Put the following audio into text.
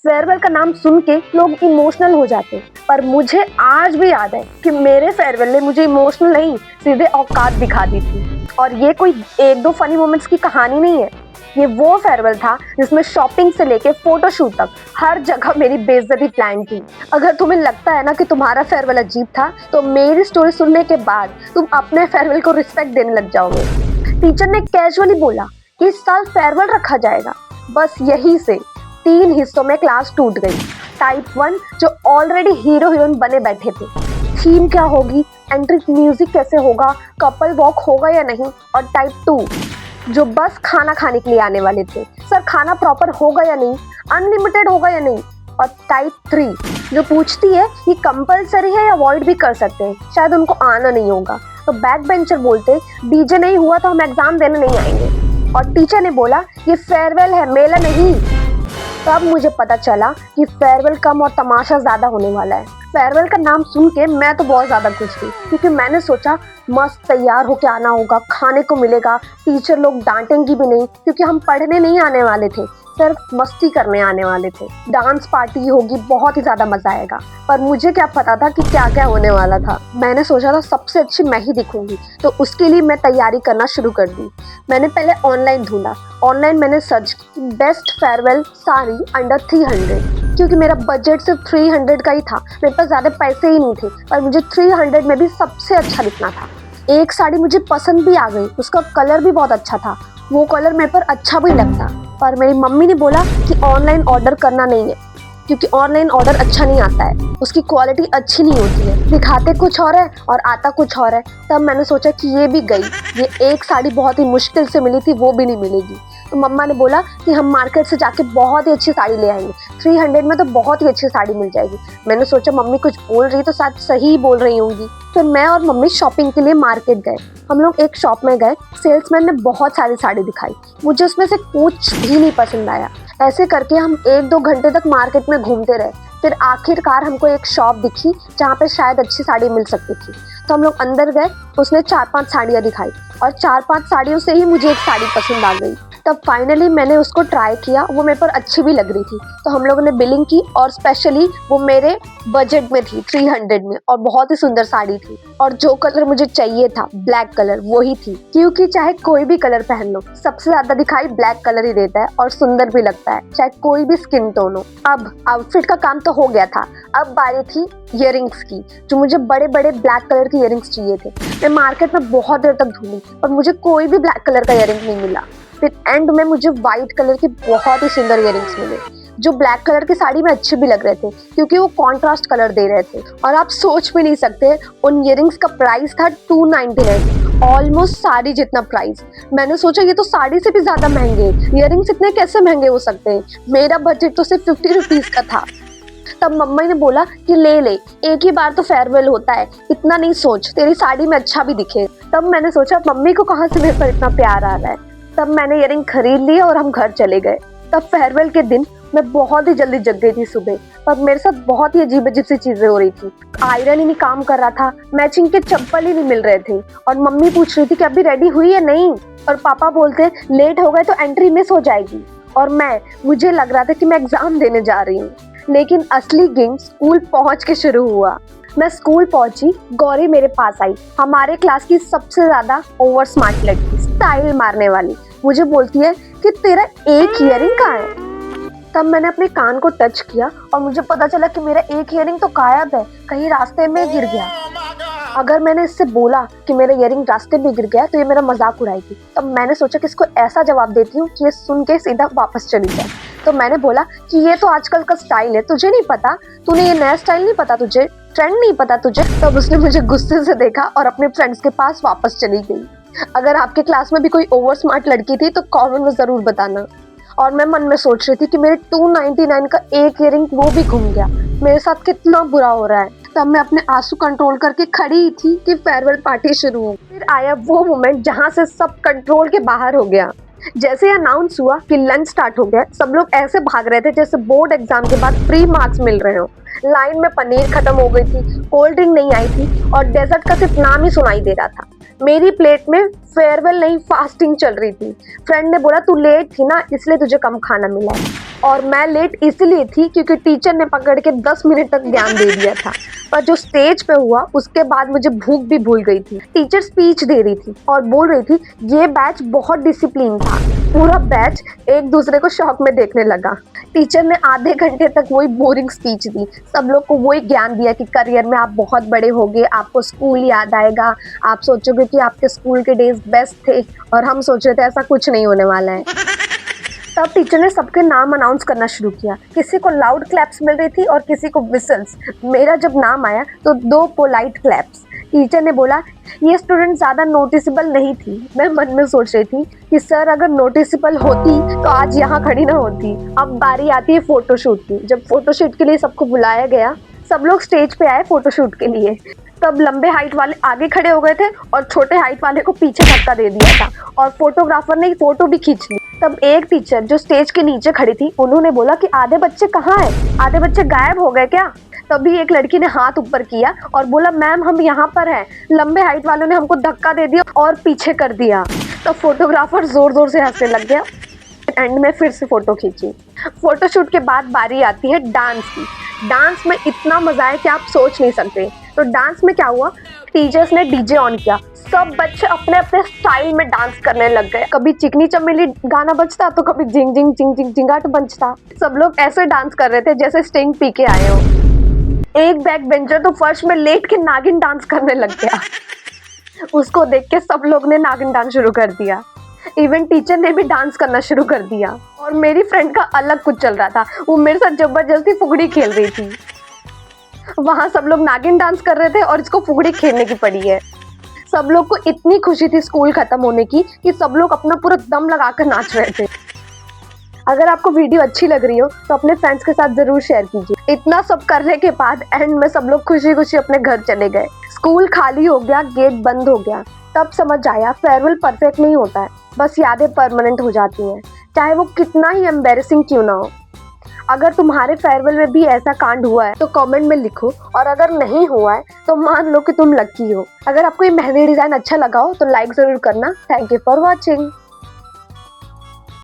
Farewell का नाम सुन के लोग इमोशनल हो जाते हैं, पर मुझे आज भी याद है कि मेरे फेयरवेल ने मुझे इमोशनल नहीं, सीधे औकात दिखा दी थी। और ये कोई एक दो फनी मोमेंट्स की कहानी नहीं है, ये वो फेयरवेल था जिसमें शॉपिंग से लेके फोटोशूट तक हर जगह मेरी बेइज्जती प्लान थी। अगर तुम्हें लगता है ना कि तुम्हारा फेयरवेल अजीब था, तो मेरी स्टोरी सुनने के बाद तुम अपने फेयरवेल को रिस्पेक्ट देने लग जाओगे। टीचर ने कैजुअली बोला कि इस साल फेयरवेल रखा जाएगा। बस यही से 3 हिस्सों में क्लास टूट गई। टाइप 1 जो ऑलरेडी हीरो हीरोइन बने बैठे थे, थीम क्या होगी, एंट्री म्यूजिक कैसे होगा, कपल वॉक होगा या नहीं, और टाइप 2 जो बस खाना खाने के लिए आने वाले थे, सर खाना प्रॉपर होगा या नहीं, अनलिमिटेड होगा या नहीं, और टाइप 3 जो पूछती है कि कंपलसरी है या अवॉइड भी कर सकते हैं, शायद उनको आना नहीं होगा। तो बैक बेंचर बोलते डीजे नहीं हुआ तो हम एग्जाम देने नहीं आएंगे, और टीचर ने बोला ये फेयरवेल है, मेला नहीं। तब मुझे पता चला कि फेयरवेल कम और तमाशा ज्यादा होने वाला है। फेयरवेल का नाम सुन के मैं तो बहुत ज्यादा खुश थी, क्योंकि मैंने सोचा मस्त तैयार होके आना होगा, खाने को मिलेगा, टीचर लोग डांटेंगी भी नहीं, क्योंकि हम पढ़ने नहीं आने वाले थे, सिर्फ मस्ती करने आने वाले थे। डांस पार्टी होगी, बहुत ही ज्यादा मजा आएगा। पर मुझे क्या पता था कि क्या क्या होने वाला था। मैंने सोचा था सबसे अच्छी मैं ही दिखूंगी, तो उसके लिए मैं तैयारी करना शुरू कर दी। मैंने पहले ऑनलाइन ढूंढा। ऑनलाइन मैंने सर्च की बेस्ट फेयरवेल साड़ी अंडर 300, क्योंकि मेरा बजट सिर्फ 300 का ही था, मेरे पास ज्यादा पैसे ही नहीं थे, पर मुझे 300 में भी सबसे अच्छा दिखना था। एक साड़ी मुझे पसंद भी आ गई, उसका कलर भी बहुत अच्छा था, वो कलर मेरे पर अच्छा भी लगता। पर मेरी मम्मी ने बोला कि ऑनलाइन ऑर्डर करना नहीं है, क्योंकि ऑनलाइन ऑर्डर अच्छा नहीं आता है, उसकी क्वालिटी अच्छी नहीं होती है, दिखाते कुछ और है और आता कुछ और है। तब मैंने सोचा कि ये भी गई, ये एक साड़ी बहुत ही मुश्किल से मिली थी, वो भी नहीं मिलेगी। तो मम्मा ने बोला कि हम मार्केट से जाके बहुत ही अच्छी साड़ी ले आएंगे, 300 में तो बहुत ही अच्छी साड़ी मिल जाएगी। मैंने सोचा मम्मी कुछ बोल रही तो शायद सही बोल रही होंगी। फिर मैं और मम्मी शॉपिंग के लिए मार्केट गए। हम लोग एक शॉप में गए, सेल्समैन ने बहुत सारी साड़ी दिखाई, मुझे उसमें से कुछ भी नहीं पसंद आया। ऐसे करके हम 1-2 घंटे तक मार्केट में घूमते रहे। फिर आखिरकार हमको एक शॉप दिखी जहाँ पे शायद अच्छी साड़ी मिल सकती थी। तो हम लोग अंदर गए, उसने 4-5 साड़ियाँ दिखाई, और 4-5 साड़ियों से ही मुझे एक साड़ी पसंद आ गई। तब फाइनली मैंने उसको ट्राई किया, वो मेरे पर अच्छी भी लग रही थी। तो हम लोगों ने बिलिंग की, और स्पेशली वो मेरे बजट में थी, 300 में, और बहुत ही सुंदर साड़ी थी। और जो कलर मुझे चाहिए था, ब्लैक कलर, वही थी, क्योंकि चाहे कोई भी कलर पहन लो, सबसे ज्यादा दिखाई ब्लैक कलर ही देता है और सुंदर भी लगता है, चाहे कोई भी स्किन टोन हो। अब आउटफिट का काम तो हो गया था, अब बारी थी इयररिंग्स की, जो मुझे बड़े बड़े ब्लैक कलर के इयररिंग्स चाहिए थे। मैं मार्केट में बहुत देर तक ढूंढी, पर मुझे कोई भी ब्लैक कलर का इयररिंग नहीं मिला। फिर एंड में मुझे व्हाइट कलर के बहुत ही सुंदर इयररिंग्स मिले, जो ब्लैक कलर की साड़ी में अच्छे भी लग रहे थे, क्योंकि वो कॉन्ट्रास्ट कलर दे रहे थे। और आप सोच भी नहीं सकते, उन इयररिंग्स का प्राइस था 299, ऑलमोस्ट साड़ी जितना प्राइस। मैंने सोचा ये तो साड़ी से भी ज्यादा महंगे, इयररिंग्स इतने कैसे महंगे हो सकते हैं, मेरा बजट तो सिर्फ 50 रुपीज का था। तब मम्मा ने बोला कि ले ले, एक ही बार तो फेयरवेल होता है, इतना नहीं सोच, तेरी साड़ी में अच्छा भी दिखे। तब मैंने सोचा मम्मी को कहाँ से मेरे पर इतना प्यार आ रहा है। तब मैंने इयररिंग खरीद ली और हम घर चले गए। तब फेयरवेल के दिन मैं बहुत ही जल्दी जग गई थी सुबह, पर मेरे साथ बहुत ही अजीब अजीब सी चीजें हो रही थी। आयरन ही नहीं काम कर रहा था, मैचिंग के चप्पल ही नहीं मिल रहे थे, और मम्मी पूछ रही थी कि अभी रेडी हुई है नहीं, और पापा बोलते लेट हो गए तो एंट्री मिस हो जाएगी। और मुझे लग रहा था कि मैं एग्जाम देने जा रही हूँ। लेकिन असली गेम स्कूल पहुंच के शुरू हुआ। मैं स्कूल पहुंची, गौरी मेरे पास आई, हमारे क्लास की सबसे ज्यादा ओवर स्मार्ट लड़की, स्टाइल मारने वाली। मुझे बोलती है कि तेरा एक इयररिंग कहाँ है। तब मैंने अपने कान को टच किया और मुझे पता चला कि मेरा एक इयररिंग तो गायब है, कहीं रास्ते में गिर गया। अगर मैंने इससे बोला कि मेरा इयररिंग रास्ते में गिर गया तो ये मेरा मजाक उड़ाएगी। तब मैंने सोचा कि इसको ऐसा जवाब देती हूँ कि ये सुन के सीधा वापस चली जाए। तो मैंने बोला कि ये तो आजकल का स्टाइल है, तुझे नहीं पता, तूने ये नया स्टाइल नहीं पता, तुझे ट्रेंड नहीं पता तुझे। तब उसने मुझे गुस्से से देखा और अपने फ्रेंड्स के पास वापस चली गई। अगर आपके क्लास में भी कोई ओवर स्मार्ट लड़की थी तो कमेंट में जरूर बताना। और मैं मन में सोच रही थी कि मेरे 299 का एक इयररिंग वो भी घूम गया, मेरे साथ कितना बुरा हो रहा है। तब मैं अपने आंसू कंट्रोल करके खड़ी ही थी कि फेयरवेल पार्टी शुरू हो। फिर आया वो मोमेंट जहाँ से सब कंट्रोल के बाहर हो गया। जैसे अनाउंस हुआ कि लंच स्टार्ट हो गया, सब लोग ऐसे भाग रहे थे जैसे बोर्ड एग्जाम के बाद फ्री मार्क्स मिल रहे हो। लाइन में पनीर खत्म हो गई थी, कोल्ड ड्रिंक नहीं आई थी, और डेजर्ट का सिर्फ नाम ही सुनाई दे रहा था। मेरी प्लेट में फेयरवेल नहीं फास्टिंग चल रही थी। फ्रेंड ने बोला तू लेट थी ना, इसलिए तुझे कम खाना मिला है। और मैं लेट इसलिए थी क्योंकि टीचर ने पकड़ के 10 मिनट तक ज्ञान दे दिया था। पर जो स्टेज पे हुआ उसके बाद मुझे भूख भी भूल गई थी। टीचर स्पीच दे रही थी और बोल रही थी ये बैच बहुत डिसिप्लिन था। पूरा बैच एक दूसरे को शौक में देखने लगा। टीचर ने आधे घंटे तक वही बोरिंग स्पीच दी, सब लोग को वही ज्ञान दिया कि करियर में आप बहुत बड़े होगे, आपको स्कूल याद आएगा, आप सोचोगे कि आपके स्कूल के डेज बेस्ट थे। और हम सोच रहे थे ऐसा कुछ नहीं होने वाला है। तब टीचर ने सबके नाम अनाउंस करना शुरू किया। किसी को लाउड क्लैप्स मिल रही थी और किसी को विसल्स। मेरा जब नाम आया तो 2 पोलाइट क्लैप्स। टीचर ने बोला ये स्टूडेंट ज़्यादा नोटिसेबल नहीं थी। मैं मन में सोच रही थी कि सर अगर नोटिसेबल होती तो आज यहाँ खड़ी ना होती। अब बारी आती है फोटोशूट की। जब फोटोशूट के लिए सबको बुलाया गया, सब लोग स्टेज पे आए फोटोशूट के लिए। तब लंबे हाइट वाले आगे खड़े हो गए थे और छोटे हाइट वाले को पीछे धक्का दे दिया था और फोटोग्राफर ने फोटो भी खींच ली। तब एक टीचर जो स्टेज के नीचे खड़ी थी उन्होंने बोला कि आधे बच्चे कहाँ हैं? आधे बच्चे गायब हो गए क्या? तभी एक लड़की ने हाथ ऊपर किया और बोला मैम हम यहाँ पर हैं, लंबे हाइट वालों ने हमको धक्का दे दिया और पीछे कर दिया। तब फोटोग्राफर जोर जोर से हंसने लग गया। एंड में फिर से फोटो खींची। फोटोशूट के बाद बारी आती है डांस की। डांस में इतना मजा है कि आप सोच नहीं सकते। तो डांस में क्या हुआ, टीचर्स ने डीजे ऑन किया, सब बच्चे अपने अपने स्टाइल में डांस करने लग गए। कभी चिकनी चमेली गाना बजता तो कभी जिंग जिंग जिंग जिंग जिंगाट बजता। सब लोग ऐसे डांस कर रहे थे जैसे स्टिंग पी के आए हो। एक बैक बेंचर तो फर्श में लेट के नागिन डांस करने लग गया। उसको देख के सब लोग ने नागिन डांस शुरू कर दिया। इवन टीचर ने भी डांस करना शुरू कर दिया। और मेरी फ्रेंड का अलग कुछ चल रहा था, वो मेरे साथ जबरदस्ती फुगड़ी खेल रही थी। वहां सब लोग नागिन डांस कर रहे थे और इसको फुगड़ी खेलने की पड़ी है। सब लोग को इतनी खुशी थी स्कूल खत्म होने की कि सब लोग अपना पूरा दम लगाकर नाच रहे थे। अगर आपको वीडियो अच्छी लग रही हो तो अपने फ्रेंड्स के साथ जरूर शेयर कीजिए। इतना सब करने के बाद एंड में सब लोग खुशी खुशी अपने घर चले गए। स्कूल खाली हो गया, गेट बंद हो गया। तब समझ आया फेयरवेल परफेक्ट नहीं होता है, बस यादें परमानेंट हो जाती हैं, चाहे वो कितना ही एम्बैरेसिंग क्यों ना हो। अगर तुम्हारे फेयरवेल में भी ऐसा कांड हुआ है तो कमेंट में लिखो, और अगर नहीं हुआ है तो मान लो कि तुम लकी हो। अगर आपको ये मेहंदी डिजाइन अच्छा लगा हो तो लाइक जरूर करना। Thank you for watching.